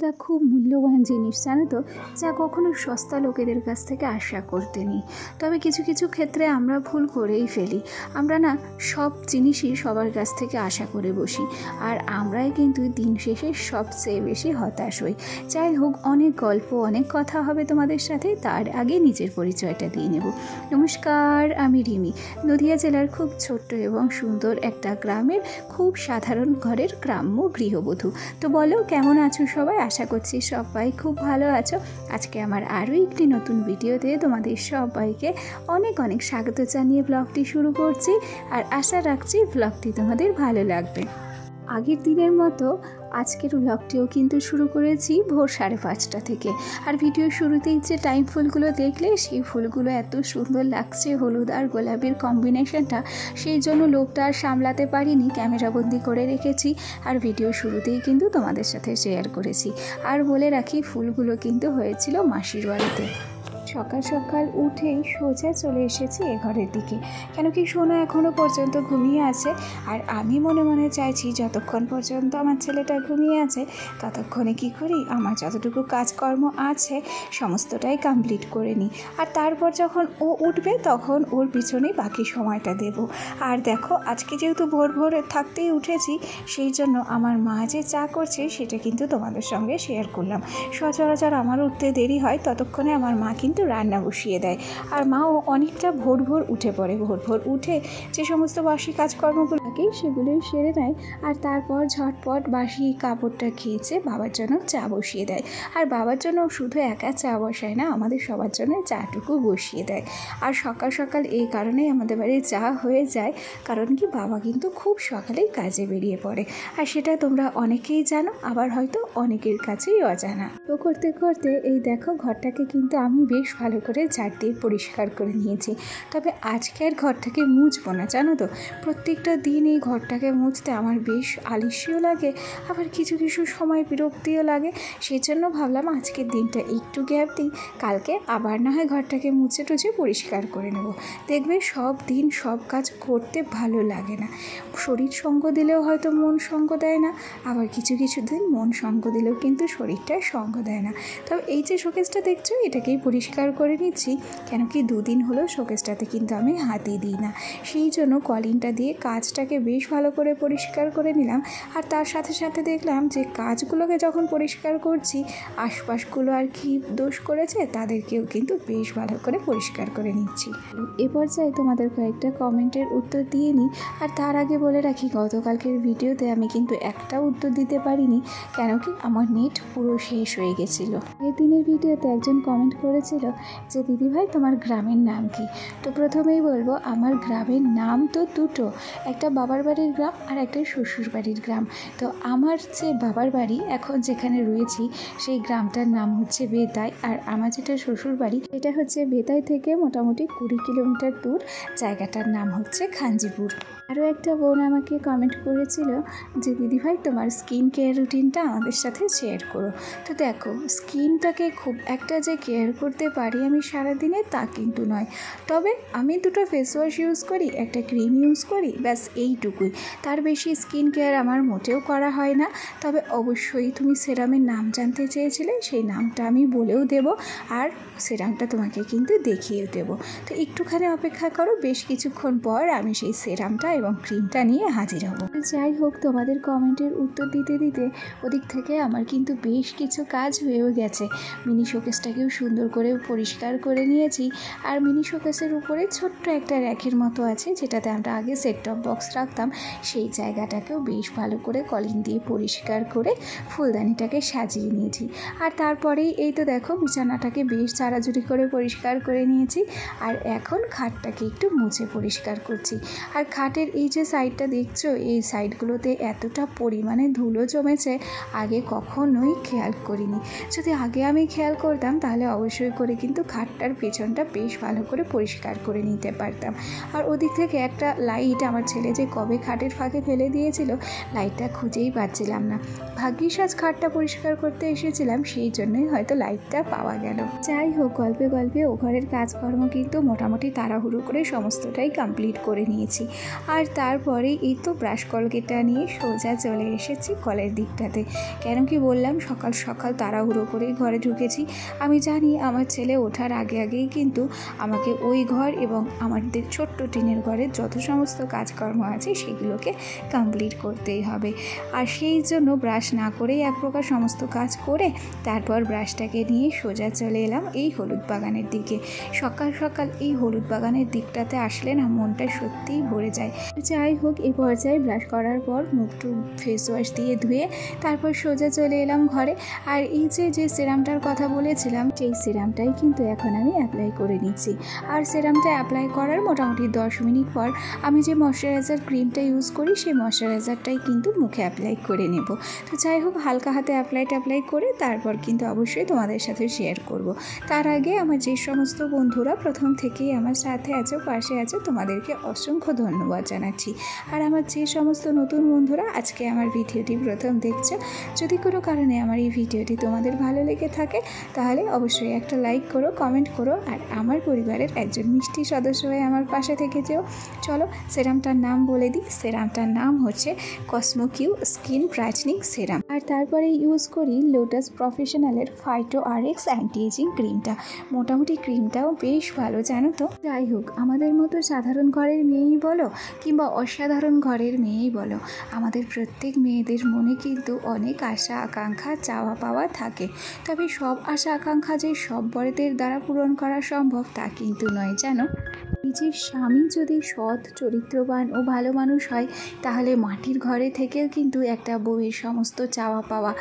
ভালোবাসাটা খুব মূল্যবান জিনিস, জানো তো, যা কখনো সস্তা লোকেদের কাছ থেকে আশা করতে নেই। তবে কিছু কিছু ক্ষেত্রে আমরা ভুল করেই ফেলি। আমরা না সব জিনিসই সবার কাছ থেকে আশা করে বসি, আর আমরাই কিন্তু দিন শেষে সবচেয়ে বেশি হতাশ হই। যাই হোক, অনেক গল্প, অনেক কথা হবে তোমাদের সাথে। তার আগে নিজের পরিচয়টা দিয়ে নেব। নমস্কার, আমি রিমি। নদিয়া জেলার খুব ছোট্ট এবং সুন্দর একটা গ্রামের খুব সাধারণ ঘরের গ্রাম্য গৃহবধূ। তো বলো, কেমন আছো সবাই? আশা করছি সবাই খুব ভালো আছো। আজকে আমার আরও একটি নতুন ভিডিওতে তোমাদের সবাইকে অনেক অনেক স্বাগত জানিয়ে ব্লগটি শুরু করছি, আর আশা রাখছি ব্লগটি তোমাদের ভালো লাগবে। আগের দিনের মতো আজকের ব্লগটিও কিন্তু শুরু করেছি ভোর 5:30 থেকে। আর ভিডিও শুরুতেই যে টাইম ফুলগুলো দেখলে, সেই ফুলগুলো এত সুন্দর লাগছে, হলুদ আর গোলাপির কম্বিনেশনটা, সেই জন্য লোকটা আর সামলাতে পারিনি, ক্যামেরাবন্দি করে রেখেছি আর ভিডিও শুরুতেই কিন্তু তোমাদের সাথে শেয়ার করেছি। আর বলে রাখি, ফুলগুলো কিন্তু হয়েছিল মাসির বাড়িতে। সকাল সকাল উঠেই সোজা চলে এসেছি এ ঘরের দিকে, কেন কি সোনা এখনও পর্যন্ত ঘুমিয়ে আছে। আর আমি মনে মনে চাইছি যতক্ষণ পর্যন্ত আমার ছেলেটা ঘুমিয়ে আছে ততক্ষণে কি করি, আমার যতটুকু কাজকর্ম আছে সমস্তটাই কমপ্লিট করে নিই। আর তারপর যখন ও উঠবে তখন ওর পিছনেই বাকি সময়টা দেব। আর দেখো, আজকে যেহেতু ভোর ভোর থাকতেই উঠেছি, সেই জন্য আমার মা যে চা করছে সেটা কিন্তু তোমাদের সঙ্গে শেয়ার করলাম। সচরাচর আমার উঠতে দেরি হয়, ততক্ষণে আমার মা কিন্তু রান্না বসিয়ে দেয়। আর মাও অনেকটা ভোর ভোর উঠে পড়ে। ভোর ভোর উঠে যে সমস্ত বাসি কাজকর্মগুলো থাকে সেগুলোই সেরে নেয়, আর তারপর ঝটপট বাসি কাপড়টা খেয়েছে বাবার জন্য চা বসিয়ে দেয়। আর বাবার জন্য শুধু একা চা বসায় না, আমাদের সবার জন্য চাটুকু বসিয়ে দেয়। আর সকাল সকাল এই কারণেই আমাদের বাড়ি চা হয়ে যায়, কারণ কি বাবা কিন্তু খুব সকালেই কাজে বেরিয়ে পড়ে। আর সেটা তোমরা অনেকেই জানো, আবার হয়তো অনেকের কাছেই অজানা। তো করতে করতে এই দেখো, ঘরটাকে কিন্তু আমি বেশ ভালো করে ঝাড় দিয়ে পরিষ্কার করে নিয়েছি। তবে আজকে আর ঘরটাকে মুছবো না, জানো তো। প্রত্যেকটা দিন এই ঘরটাকে মুছতে আমার বেশ আলস্যও লাগে, আবার কিছু কিছু সময় বিরক্তিও লাগে। সেই জন্য ভাবলাম আজকের দিনটা একটু গ্যাপ দিই, কালকে আবার না হয় ঘরটাকে মুছে টুছে পরিষ্কার করে নেব। দেখবে সব দিন সব কাজ করতে ভালো লাগে না। শরীর সঙ্গ দিলেও হয়তো মন সঙ্গ দেয় না, আবার কিছু কিছু দিন মন সঙ্গ দিলেও কিন্তু শরীরটা সঙ্গ দেয় না। তবে এই যে শোকেসটা দেখছো, এটাকেই পরিষ্কার করে নিচ্ছি, কেন কি 2 দিন হলো শোকেসটাতে কিন্তু আমি হাতই দিই না। সেই জন্য কলিনটা দিয়ে কাজটাকে বেশ ভালো করে পরিষ্কার করে নিলাম। আর তার সাথে সাথে দেখলাম যে কাজগুলোকে যখন পরিষ্কার করছি, আশপাশগুলো আর কি দোষ করেছে তাদেরকেও কিন্তু বেশ ভালো করে পরিষ্কার করে নিচ্ছি। এ পর্যায়ে তোমাদের কয়েকটা কমেন্টের উত্তর দিয়ে নিই। আর তার আগে বলে রাখি, গতকালকের ভিডিওতে আমি কিন্তু একটাও উত্তর দিতে পারিনি, কেন কি আমার নেট পুরো শেষ হয়ে গেছিলো। এই দিনের ভিডিওতে একজন কমেন্ট করেছিল যে দিদিভাই তোমার গ্রামের নাম কি? তো প্রথমেই বলবো, আমার গ্রামের নাম তো দুটো, একটা বাবার বাড়ির গ্রাম আর একটা শ্বশুর বাড়ির গ্রাম। তো আমার যে বাবার বাড়ি এখন যেখানে রয়েছি সেই গ্রামটার নাম হচ্ছে বেতাই, আর আমার যেটা শ্বশুর বাড়ি এটা হচ্ছে বেতাই থেকে মোটামুটি 20 কিলোমিটার দূর, জায়গাটার নাম হচ্ছে খাঞ্জিপুর। আরও একটা বোন আমাকে কমেন্ট করেছিল যে দিদিভাই তোমার স্কিন কেয়ার রুটিনটা আমাদের সাথে শেয়ার করো। তো দেখো, স্কিনটাকে খুব একটা যে কেয়ার করতে পারি আমি সারাদিনে তা কিন্তু নয়, তবে আমি 2টো ফেস ওয়াশ ইউজ করি, একটা ক্রিম ইউজ করি, ব্যাস এইটুকুই। তার বেশি স্কিন কেয়ার আমার মোটেও করা হয় না। তবে অবশ্যই তুমি সেরামের নাম জানতে চেয়েছিলে, সেই নামটা আমি বলেও দেব, আর সেরামটা তোমাকে কিন্তু দেখিয়েও দেবো। তো একটুখানি অপেক্ষা করো, বেশ কিছুক্ষণ পর আমি সেই সেরামটা এবং ক্রিমটা নিয়ে হাজির হব। যাই হোক, তোমাদের কমেন্টের উত্তর দিতে দিতে ওদিক থেকে আমার কিন্তু বেশ কিছু কাজ হয়েও গেছে। মিনি শোকেসটাকেও সুন্দর করে পরিষ্কার করে নিয়েছি। আর মিনি শোকেসের উপরে ছোট্ট একটা র্যাকের মতো আছে, যেটাতে আমরা আগে সেট টপ বক্স রাখতাম, সেই জায়গাটাকেও বেশ ভালো করে কলিন দিয়ে পরিষ্কার করে ফুলদানিটাকে সাজিয়ে নিয়েছি। আর তারপরেই এই তো দেখো, বিছানাটাকে বেশ ঝাড়াঝুড়ি করে পরিষ্কার করে নিয়েছি। আর এখন খাটটাকে একটু মুছে পরিষ্কার করছি। আর খাটের এই যে সাইডটা দেখছো, এই সাইডগুলোতে এতটা পরিমাণে ধুলো জমেছে, আগে কখনোই খেয়াল করিনি। যদি আগে আমি খেয়াল করতাম তাহলে অবশ্যই করে কিন্তু খাটটার পেছনটা বেশ ভালো করে পরিষ্কার করে নিতে পারতাম। আর ওদিক থেকে একটা লাইট আমার ছেলে যে কবে খাটের ফাঁকে ফেলে দিয়েছিল, লাইটটা খুঁজেই পাচ্ছিলাম না। ভাগ্যিস আজ খাটটা পরিষ্কার করতে এসেছিলাম, সেই জন্যই হয়তো লাইটটা পাওয়া গেল। যাই হোক, গল্পে গল্পে ও ঘরের কাজকর্ম কিন্তু মোটামুটি তাড়াহুড়ো করে সমস্তটাই কমপ্লিট করে নিয়েছি। আর তারপরে এই তো ব্রাশ করা কলকেটটা নিয়ে সোজা চলে এসেছি কলের দিকটাতে। কেন কি বললাম, সকাল সকাল তাড়াহুড়ো করেই ঘরে ঢুকেছি। আমি জানি আমার ছেলে ওঠার আগে আগেই কিন্তু আমাকে ওই ঘর এবং আমাদের ছোট্ট টিনের ঘরের যত সমস্ত কাজকর্ম আছে সেগুলোকে কমপ্লিট করতেই হবে। আর সেই জন্য ব্রাশ না করেই এক প্রকার সমস্ত কাজ করে তারপর ব্রাশটাকে নিয়ে সোজা চলে এলাম এই হলুদ বাগানের দিকে। সকাল সকাল এই হলুদ বাগানের দিকটাতে আসলে না মনটা সত্যিই ভরে যায়। যাই হোক, এই পর্যায়ে ব্রাশ করার পর মুখটু ফেস ওয়াশ দিয়ে ধুয়ে তারপর সোজা চলে এলাম ঘরে। আর এই যে সিরামটার কথা বলেছিলাম সেই সিরামটাই কিন্তু এখন আমি অ্যাপ্লাই করে নিচ্ছি। আর সিরামটা অ্যাপ্লাই করার মোটামুটি 10 মিনিট পর আমি যে ময়শ্চারাইজার ক্রিমটা ইউজ করি সেই ময়শ্চারাইজারটাই কিন্তু মুখে অ্যাপ্লাই করে নেব। তো যাই হোক, হালকা হাতে অ্যাপ্লাই করে তারপর কিন্তু অবশ্যই তোমাদের সাথে শেয়ার করব। তার আগে আমার যে সমস্ত বন্ধুরা প্রথম থেকেই আমার সাথে আছো, পাশে আছো, তোমাদেরকে অসংখ্য ধন্যবাদ জানাচ্ছি। আর আমার যে সমস্ত নতুন বন্ধুরা আজকে আমার ভিডিওটি প্রথম দেখছো, যদি কোনো কারণে আমার এই ভিডিওটি তোমাদের ভালো লেগে থাকে তাহলে অবশ্যই একটা লাইক করো, কমেন্ট করো, আর আমার পরিবারের একজন মিষ্টি সদস্য হয়ে আমার পাশে থেকে যেও। চলো সেরামটার নাম বলে দিই। সেরামটার নাম হচ্ছে কসমোকিউ স্কিন ব্রাইটনিং সেরাম। আর তারপরে ইউজ করি লোটাস প্রফেশনালের ফাইটো RX অ্যান্টি এজিং ক্রিমটা। মোটামুটি ক্রিমটাও বেশ ভালো, জানো তো। যাই হোক, আমাদের মতো সাধারণ ঘরের মেয়েই বলো কিংবা অসাধারণ ঘরের মেয়েই বলো, আমাদের প্রত্যেক মেয়েদের মনে কিন্তু অনেক আশা আকাঙ্ক্ষা চাওয়া পাওয়া থাকে। তবে সব আশা আকাঙ্ক্ষা যে সব বরেদের দ্বারা পূরণ করা সম্ভব তা কিন্তু নয়, জানো। নিজের স্বামী যদি সৎ, চরিত্রবান ও ভালো মানুষ হয় তাহলে মাটির ঘরে থেকেও কিন্তু একটা বউয়ের সমস্ত চাওয়া পাওয়া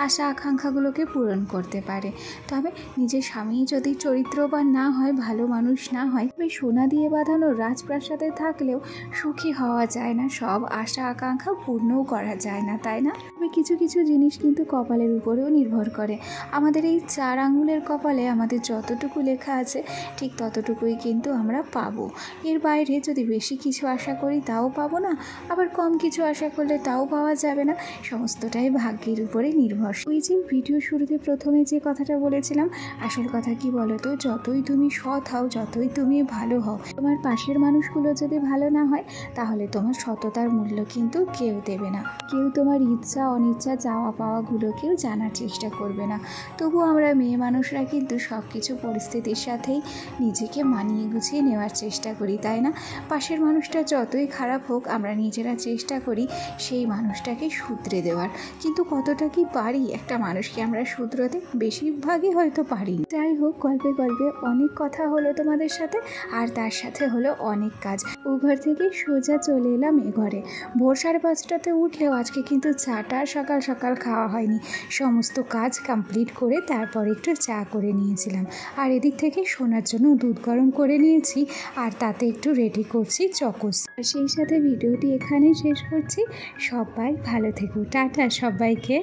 আশা আকাঙ্ক্ষাগুলোকে পূরণ করতে পারে। তবে নিজের স্বামী যদি চরিত্রবান না হয়, ভালো মানুষ না হয়, তবে সোনা দিয়ে বাঁধানো রাজপ্রাসাদে থাকলেও সুখী হওয়া যায় না, সব আশা আকাঙ্ক্ষা পূর্ণও করা যায় না, তাই না? তবে কিছু কিছু জিনিস কিন্তু কপালের উপরেও নির্ভর করে। আমাদের এই 4 আঙুলের কপালে আমাদের যতটুকু লেখা আছে ঠিক ততটুকুই কিন্তু আমরা পাবো। এর বাইরে যদি বেশি কিছু আশা করি তাও পাবো না, আবার কম কিছু আশা করলে তাও পাওয়া যাবে না। সমস্তটাই ভাগ্যের উপরে নির্ভরশীল। ওই যে ভিডিও শুরুতে প্রথমে যে কথাটা বলেছিলাম, আসল কথা কি বলো তো, যতই তুমি সৎ হও, যতই তুমি ভালো হও, তোমার পাশের মানুষগুলো যদি ভালো না হয় তাহলে তোমার সততার মূল্য কিন্তু কেউ দেবে না। কেউ তোমার ইচ্ছা অনিচ্ছা চাওয়া পাওয়াগুলোকেও জানার চেষ্টা করবে না। তবু আমরা মেয়ে মানুষরা কিন্তু সব কিছু পরিস্থিতির সাথেই নিজেকে মানিয়ে গুছিয়ে নেওয়ার চেষ্টা করি, তাই না? পাশের মানুষটা যতই খারাপ হোক আমরা নিজেরা চেষ্টা করি সেই মানুষটাকে শুধরে দেওয়ার, কিন্তু কতটা কি পারি একটা মানুষকে আমরা শুধরোতে? বেশিরভাগই হয়তো পারি। যাই হোক, গল্পে গল্পে অনেক কথা হলো তোমাদের সাথে, আর তার সাথে হলো অনেক কাজ। ও ঘর থেকে সোজা চলে এলাম এ ঘরে। ভোর 5:30টাতে উঠলেও আজকে কিন্তু চাটা সকাল সকাল খাওয়া হয়নি। সমস্ত কাজ কমপ্লিট করে তারপর একটু চা করে নিয়েছিলাম। আর এদিক থেকে সোনার জন্য দুধ গরম করে নিয়েছি, আর তাতে একটু রেডি করছি চকোস। আর সেই সাথে ভিডিওটি এখানেই শেষ করছি। সবাই ভালো থেকো, টাটা সবাইকে।